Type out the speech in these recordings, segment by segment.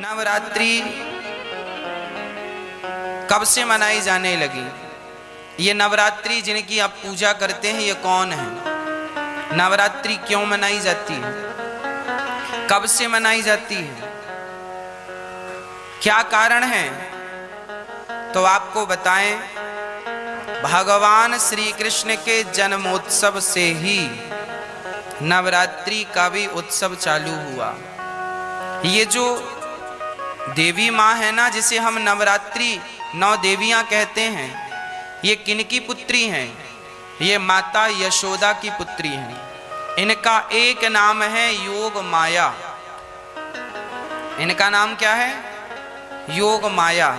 नवरात्रि कब से मनाई जाने लगी? ये नवरात्रि जिनकी आप पूजा करते हैं ये कौन है? नवरात्रि क्यों मनाई जाती है? कब से मनाई जाती है? क्या कारण है? तो आपको बताएं, भगवान श्री कृष्ण के जन्मोत्सव से ही नवरात्रि का भी उत्सव चालू हुआ। ये जो देवी माँ है ना, जिसे हम नवरात्रि 9 देवियां कहते हैं, ये किनकी पुत्री हैं? ये माता यशोदा की पुत्री हैं। इनका एक नाम है योग माया। इनका नाम क्या है? योग माया।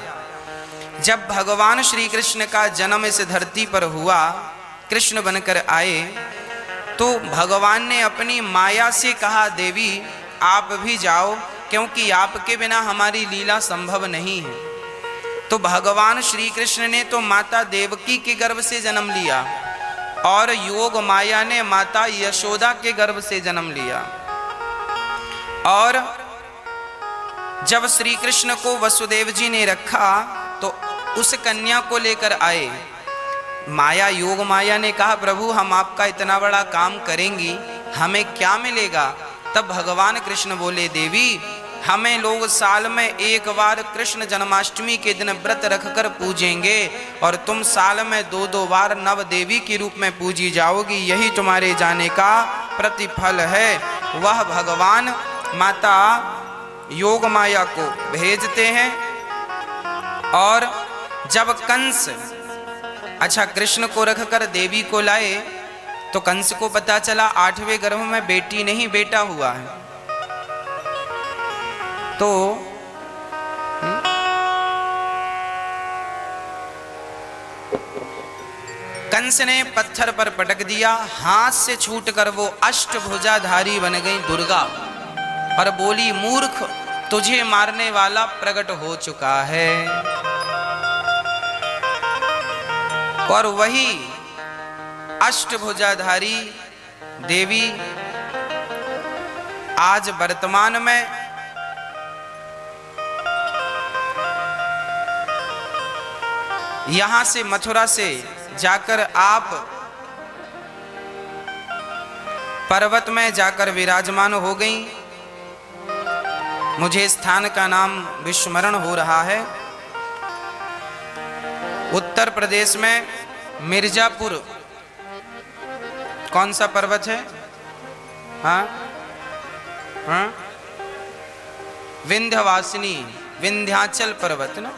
जब भगवान श्री कृष्ण का जन्म इस धरती पर हुआ, कृष्ण बनकर आए, तो भगवान ने अपनी माया से कहा, देवी आप भी जाओ, क्योंकि आपके बिना हमारी लीला संभव नहीं है। तो भगवान श्री कृष्ण ने तो माता देवकी के गर्भ से जन्म लिया और योग माया ने माता यशोदा के गर्भ से जन्म लिया। और जब श्री कृष्ण को वसुदेव जी ने रखा तो उस कन्या को लेकर आए। माया, योग माया ने कहा, प्रभु हम आपका इतना बड़ा काम करेंगी, हमें क्या मिलेगा? तब भगवान कृष्ण बोले, देवी हमें लोग साल में एक बार कृष्ण जन्माष्टमी के दिन व्रत रखकर पूजेंगे और तुम साल में 2-2 बार नव देवी के रूप में पूजी जाओगी। यही तुम्हारे जाने का प्रतिफल है। वह भगवान माता योग माया को भेजते हैं। और जब कंस कृष्ण को रखकर देवी को लाए तो कंस को पता चला 8वें गर्भ में बेटी नहीं बेटा हुआ है। तो कंस ने पत्थर पर पटक दिया, हाथ से छूटकर वो अष्टभुजाधारी बन गई दुर्गा और बोली, मूर्ख तुझे मारने वाला प्रकट हो चुका है। और वही अष्टभुजाधारी देवी आज वर्तमान में यहां से मथुरा से जाकर आप पर्वत में जाकर विराजमान हो गई। मुझे स्थान का नाम विस्मरण हो रहा है। उत्तर प्रदेश में मिर्जापुर, कौन सा पर्वत है? हाँ, विंध्यवासिनी, विंध्याचल पर्वत ना,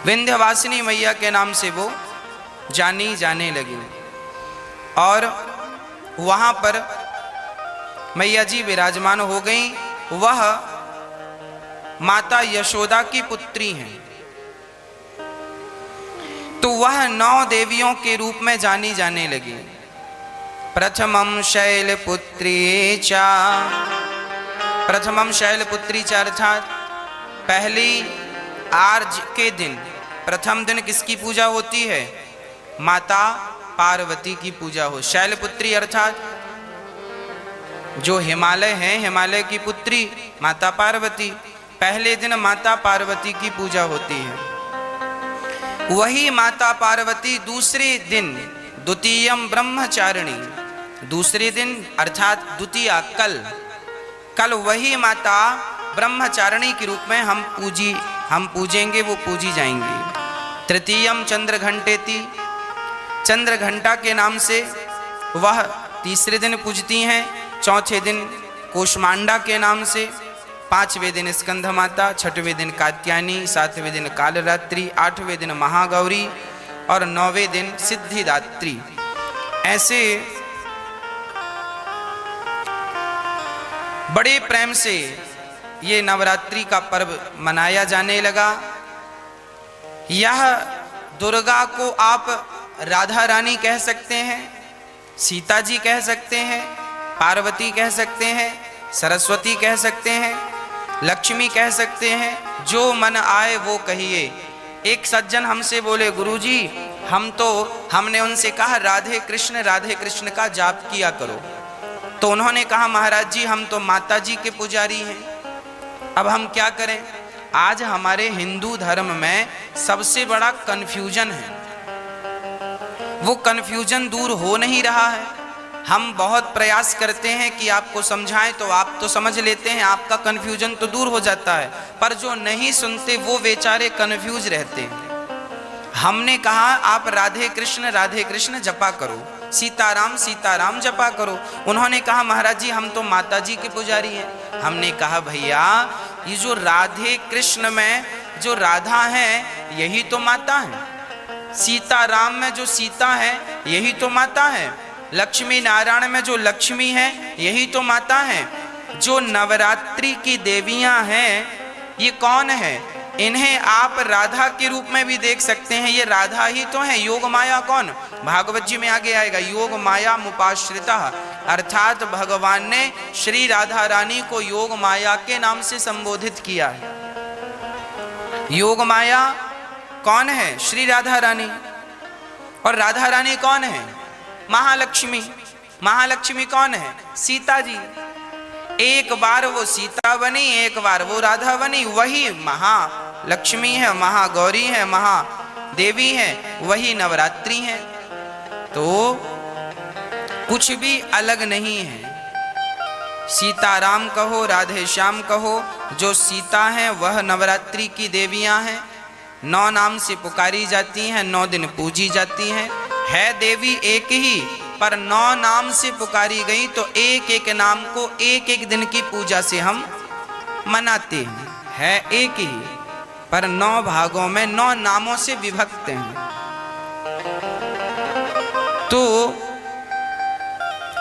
विंध्यवासिनी मैया के नाम से वो जानी जाने लगी। और वहां पर मैया जी विराजमान हो गई। वह माता यशोदा की पुत्री हैं। तो वह 9 देवियों के रूप में जानी जाने लगी। प्रथमम शैलपुत्री चा, प्रथमम शैलपुत्री चा अर्थात पहली आर्ज के दिन, प्रथम दिन किसकी पूजा होती है? माता पार्वती की पूजा हो। शैलपुत्री अर्थात जो हिमालय है, हिमालय की पुत्री माता पार्वती। पहले दिन माता पार्वती की पूजा होती है। वही माता पार्वती दूसरे दिन, द्वितीयम ब्रह्मचारिणी, दूसरे दिन अर्थात द्वितीया कल वही माता ब्रह्मचारिणी के रूप में हम पूजेंगे, वो पूजी जाएंगी। तृतीयम चंद्र घंटेति, चंद्र घंटा के नाम से वह तीसरे दिन पूजती हैं। चौथे दिन कोषमांडा के नाम से, 5वें दिन स्कंध माता, 6वें दिन कात्यायनी, 7वें दिन कालरात्रि, 8वें दिन महागौरी और 9वें दिन सिद्धिदात्री। ऐसे बड़े प्रेम से ये नवरात्रि का पर्व मनाया जाने लगा। यह दुर्गा को आप राधा रानी कह सकते हैं, सीता जी कह सकते हैं, पार्वती कह सकते हैं, सरस्वती कह सकते हैं, लक्ष्मी कह सकते हैं, जो मन आए वो कहिए। एक सज्जन हमसे बोले, गुरुजी हमने उनसे कहा राधे कृष्ण का जाप किया करो। तो उन्होंने कहा, महाराज जी हम तो माता जी के पुजारी हैं, अब हम क्या करें? आज हमारे हिंदू धर्म में सबसे बड़ा कन्फ्यूजन है, वो कन्फ्यूजन दूर हो नहीं रहा है। हम बहुत प्रयास करते हैं कि आपको समझाएं तो आप तो समझ लेते हैं, आपका कन्फ्यूजन तो दूर हो जाता है, पर जो नहीं सुनते वो बेचारे कन्फ्यूज रहते हैं। हमने कहा आप राधे कृष्ण जपा करो, सीताराम सीताराम जपा करो। उन्होंने कहा महाराज जी हम तो माता जी के पुजारी हैं। हमने कहा भैया ये जो राधे कृष्ण में जो राधा है यही तो माता है, सीताराम में जो सीता है यही तो माता है, लक्ष्मी नारायण में जो लक्ष्मी है यही तो माता है। जो नवरात्रि की देवियां हैं ये कौन है? इन्हें आप राधा के रूप में भी देख सकते हैं, ये राधा ही तो है। योग माया कौन? भागवत जी में आगे आएगा, योग माया मुपाश्रिता, अर्थात भगवान ने श्री राधा रानी को योग माया के नाम से संबोधित किया है। योग माया कौन है? श्री राधा रानी। और राधा रानी कौन है? महालक्ष्मी। महालक्ष्मी कौन है? सीता जी। एक बार वो सीता बनी, एक बार वो राधा बनी, वही महालक्ष्मी है, महागौरी है, महादेवी है, वही नवरात्रि है। तो कुछ भी अलग नहीं है। सीताराम कहो, राधे श्याम कहो, जो सीता है वह नवरात्रि की देवियां हैं। 9 नाम से पुकारी जाती हैं, 9 दिन पूजी जाती हैं। है देवी एक ही, पर 9 नाम से पुकारी गई तो एक एक नाम को एक एक दिन की पूजा से हम मनाते हैं। है एक ही, पर 9 भागों में 9 नामों से विभक्त हैं। तो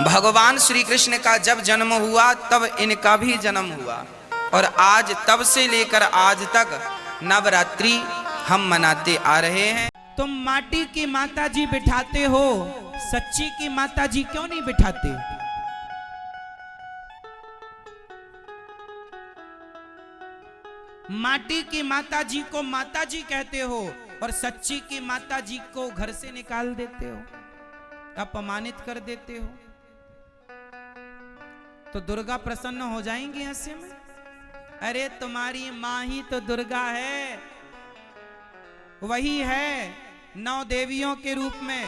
भगवान श्री कृष्ण का जब जन्म हुआ तब इनका भी जन्म हुआ, और आज तब से लेकर आज तक नवरात्रि हम मनाते आ रहे हैं। तुम माटी की माता जी बिठाते हो, सच्ची की माता जी क्यों नहीं बिठाते? माटी की माता जी को माता जी कहते हो और सच्ची की माता जी को घर से निकाल देते हो, अपमानित कर देते हो। तो दुर्गा प्रसन्न हो जाएंगी ऐसे में? अरे तुम्हारी मां ही तो दुर्गा है, वही है 9 देवियों के रूप में।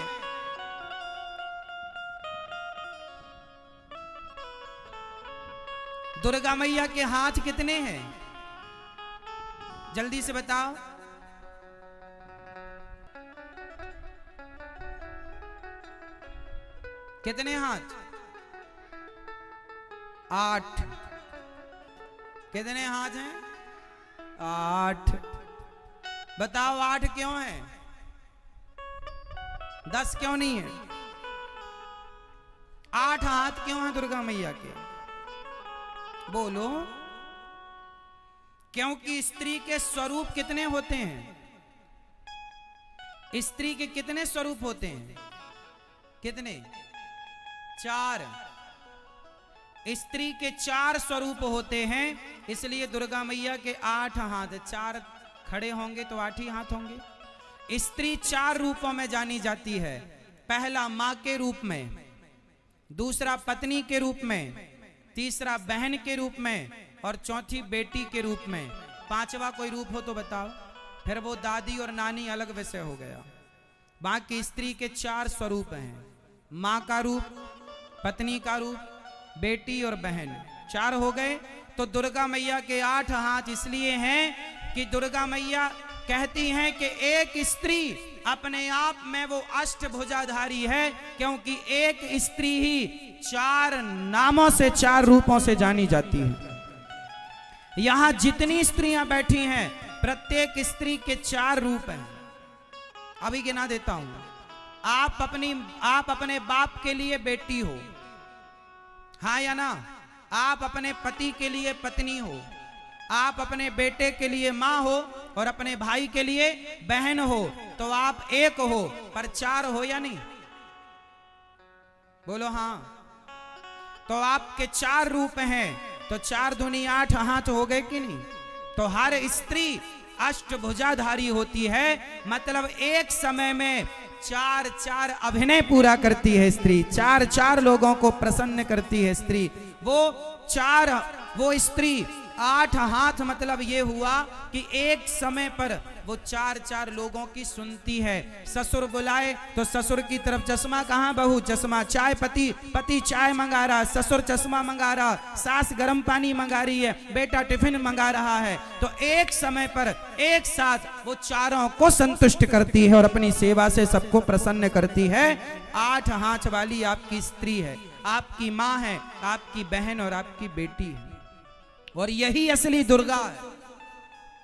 दुर्गा मैया के हाथ कितने हैं? जल्दी से बताओ। कितने हाथ? 8। कितने हाथ हैं? 8। बताओ 8 क्यों है? 10 क्यों नहीं है? 8 हाथ क्यों है दुर्गा मैया के? बोलो। क्योंकि स्त्री के स्वरूप कितने होते हैं? स्त्री के कितने स्वरूप होते हैं? कितने? 4। स्त्री के 4 स्वरूप होते हैं, इसलिए दुर्गा मैया के 8 हाथ। 4 खड़े होंगे तो 8 ही हाथ होंगे। स्त्री 4 रूपों में जानी जाती है। पहला मां के रूप में, दूसरा पत्नी के रूप में, तीसरा बहन के रूप में, और चौथी बेटी के रूप में। 5वां कोई रूप हो तो बताओ। फिर वो दादी और नानी अलग विषय हो गया। बाकी स्त्री के 4 स्वरूप हैं, मां का रूप, पत्नी का रूप, बेटी और बहन। 4 हो गए। तो दुर्गा मैया के 8 हाथ इसलिए हैं कि दुर्गा मैया कहती हैं कि एक स्त्री अपने आप में वो अष्टभुजाधारी है, क्योंकि एक स्त्री ही 4 नामों से, 4 रूपों से जानी जाती है। यहां जितनी स्त्रियां बैठी हैं, प्रत्येक स्त्री के 4 रूप हैं। अभी गिना देता हूं। आप अपने बाप के लिए बेटी हो, हाँ या ना? आप अपने पति के लिए पत्नी हो, आप अपने बेटे के लिए मां हो, और अपने भाई के लिए बहन हो। तो आप एक हो, पर 4 हो या नहीं? बोलो हाँ। तो आपके 4 रूप हैं, तो 4 दूनी 8 हाथ हो गए कि नहीं? तो हर स्त्री अष्टभुजाधारी होती है, मतलब एक समय में 4 अभिनय पूरा करती है स्त्री, 4 लोगों को प्रसन्न करती है स्त्री। वो स्त्री 8 हाथ मतलब ये हुआ कि एक समय पर वो 4-4 लोगों की सुनती है। ससुर बुलाए तो ससुर की तरफ चश्मा, कहाँ बहू चश्मा, चाय पति चाय मंगा रहा, ससुर चश्मा मंगा रहा, सास गर्म पानी मंगा रही है, बेटा टिफिन मंगा रहा है। तो एक समय पर एक साथ वो चारों को संतुष्ट करती है और अपनी सेवा से सबको प्रसन्न करती है। 8 हाथ वाली आपकी स्त्री है, आपकी माँ है, आपकी बहन और आपकी बेटी है, और यही असली दुर्गा है।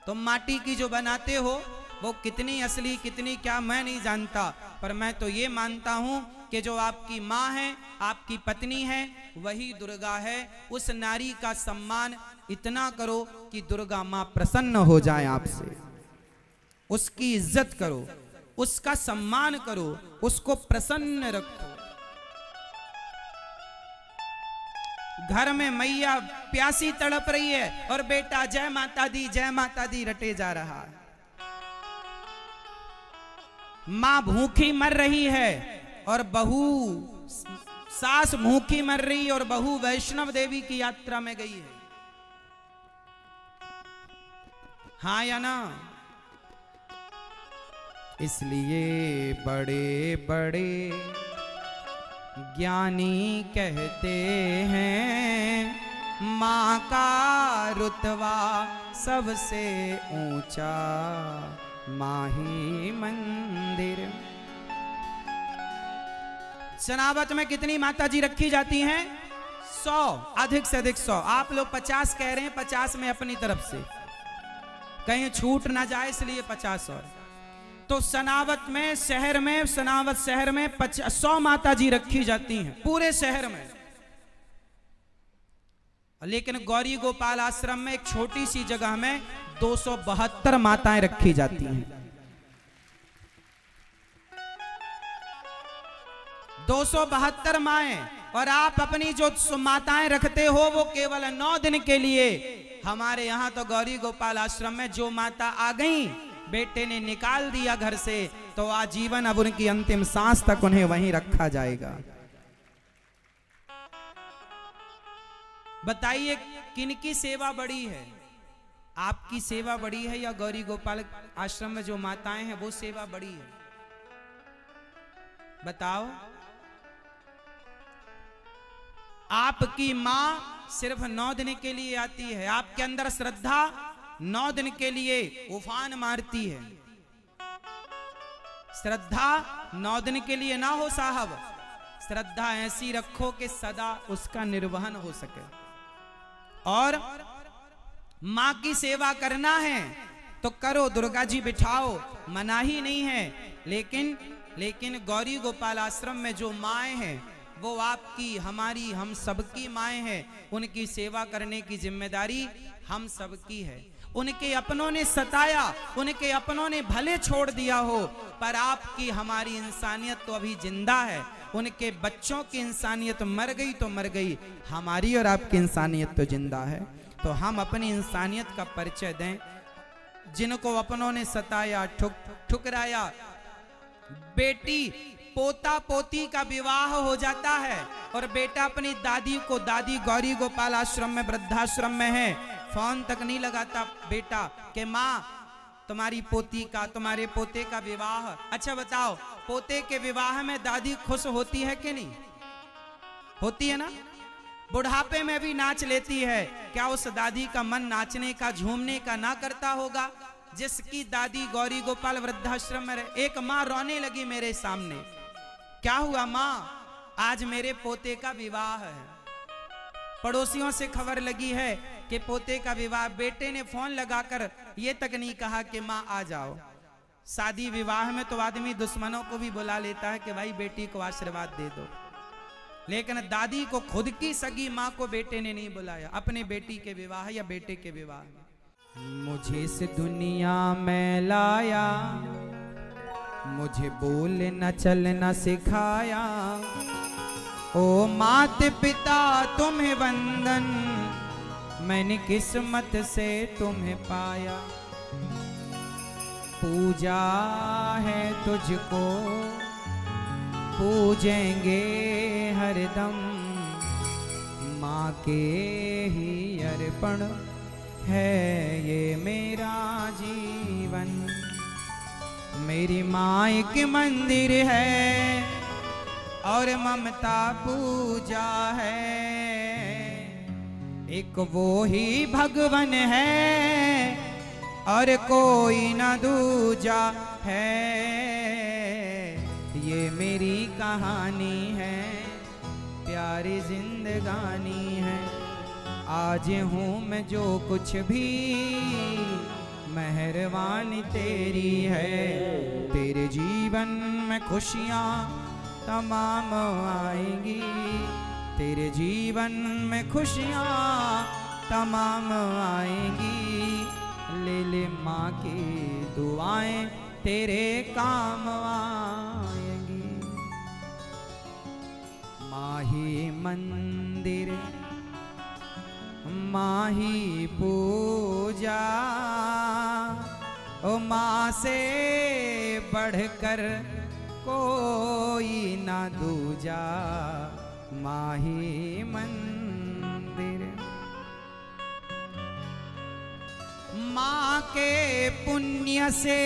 तुम माटी की जो बनाते हो वो कितनी असली कितनी क्या मैं नहीं जानता, पर मैं तो ये मानता हूं कि जो आपकी माँ है, आपकी पत्नी है, वही दुर्गा है। उस नारी का सम्मान इतना करो कि दुर्गा माँ प्रसन्न हो जाए आपसे, उसकी इज्जत करो, उसका सम्मान करो, उसको प्रसन्न रखो। घर में मैया प्यासी तड़प रही है और बेटा जय माता दी रटे जा रहा है। मां भूखी मर रही है और बहू, सास भूखी मर रही और बहू वैष्णव देवी की यात्रा में गई है। हाँ या ना? इसलिए बड़े बड़े ज्ञानी कहते हैं माँ का रुतबा सबसे ऊंचा माही मंदिर। सनावत में कितनी माता जी रखी जाती हैं? 100, अधिक से अधिक 100। आप लोग 50 कह रहे हैं, 50 में अपनी तरफ से कहीं छूट ना जाए इसलिए 50 और। तो सनावत में शहर में, सनावत शहर में 100 माता जी रखी जाती हैं पूरे शहर में। लेकिन गौरी गोपाल आश्रम में एक छोटी सी जगह में 272 माताएं रखी जाती हैं। 272 माएं, और आप अपनी जो माताएं रखते हो वो केवल 9 दिन के लिए। हमारे यहां तो गौरी गोपाल आश्रम में जो माता आ गई, बेटे ने निकाल दिया घर से, तो आजीवन अब उनकी अंतिम सांस तक उन्हें वहीं रखा जाएगा। बताइए किनकी सेवा बड़ी है? आपकी सेवा बड़ी है या गौरी गोपाल आश्रम में जो माताएं हैं वो सेवा बड़ी है? बताओ। आपकी मां सिर्फ 9 दिन के लिए आती है, आपके अंदर श्रद्धा 9 दिन के लिए उफान मारती है। श्रद्धा 9 दिन के लिए ना हो साहब, श्रद्धा ऐसी रखो कि सदा उसका निर्वहन हो सके। और मां की सेवा करना है तो करो, दुर्गा जी बिठाओ, मना ही नहीं है। लेकिन गौरी गोपाल आश्रम में जो माएं हैं वो आपकी, हमारी, हम सबकी माएं हैं। उनकी सेवा करने की जिम्मेदारी हम सबकी है। उनके अपनों ने सताया, उनके अपनों ने भले छोड़ दिया हो, पर आपकी हमारी इंसानियत तो अभी जिंदा है। उनके बच्चों की इंसानियत मर गई तो मर गई, हमारी और आपकी इंसानियत तो जिंदा है। तो हम अपनी इंसानियत का परिचय दें। जिनको अपनों ने सताया, ठुकराया, बेटी पोता पोती का विवाह हो जाता है और बेटा अपनी दादी को, दादी गौरी गोपाल आश्रम में, वृद्धाश्रम में है, फोन तक नहीं लगाता बेटा कि माँ तुम्हारी पोती का, तुम्हारे पोते का विवाह। अच्छा बताओ, पोते के विवाह में दादी खुश होती है कि नहीं होती है? ना, बुढ़ापे में भी नाच लेती है। क्या उस दादी का मन नाचने का, झूमने का ना करता होगा? जिसकी दादी गौरी गोपाल वृद्धाश्रम में रहे। एक माँ रोने लगी मेरे सामने, क्या हुआ माँ? आज मेरे पोते का विवाह है। पड़ोसियों से खबर लगी है कि पोते का विवाह। बेटे ने फोन लगाकर ये तक नहीं कहा कि माँ आ जाओ। शादी विवाह में तो आदमी दुश्मनों को भी बुला लेता है कि भाई बेटी को आशीर्वाद दे दो, लेकिन दादी को, खुद की सगी माँ को बेटे ने नहीं बुलाया अपने बेटी के विवाह या बेटे के विवाह में। मुझे इस दुनिया में लाया, मुझे बोलना चलना सिखाया। ओ माता पिता तुम्हें वंदन, मैंने किस्मत से तुम्हें पाया। पूजा है तुझको, पूजेंगे हरदम, माँ के ही अर्पण है ये मेरा जीवन। मेरी माँ एक मंदिर है और ममता पूजा है। एक वो ही भगवन है और कोई न दूजा है। ये मेरी कहानी है, प्यारी जिंदगानी है। आज हूँ मैं जो कुछ भी, मेहरबानी तेरी है। तेरे जीवन में खुशियाँ तमाम आएंगी, तेरे जीवन में खुशियाँ तमाम आएंगी। ले ले माँ की दुआएं तेरे काम आएंगी। माही मंदिर माही पूजा, ओ माँ से बढ़कर कोई ना दूजा। माही मंदिर माँ के पुण्य से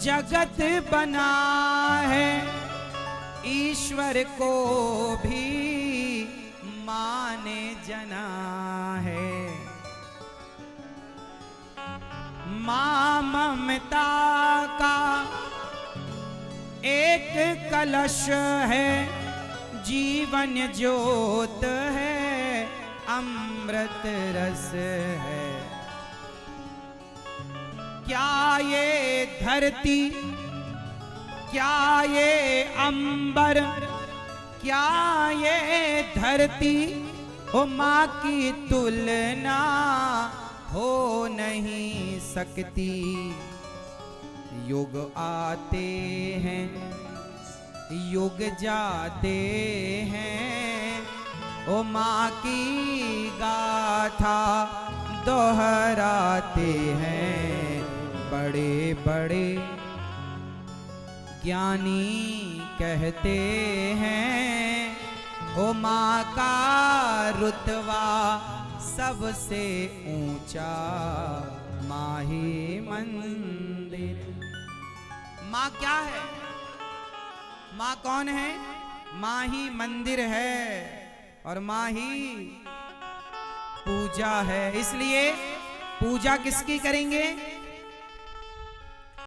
जगत बना है। ईश्वर को भी माँ ने जना है। माँ ममता का एक कलश है, जीवन ज्योत है, अमृत रस है। क्या ये धरती, क्या ये अंबर, क्या ये धरती ओ माँ की तुलना हो नहीं सकती। युग आते हैं युग जाते हैं, ओ माँ की गाथा दोहराते हैं। बड़े बड़े ज्ञानी कहते हैं, ओ माँ का रुतबा सबसे ऊंचा। माही मंदिर माँ क्या है? माँ कौन है? माँ ही मंदिर है और माँ ही पूजा है। इसलिए पूजा किसकी करेंगे?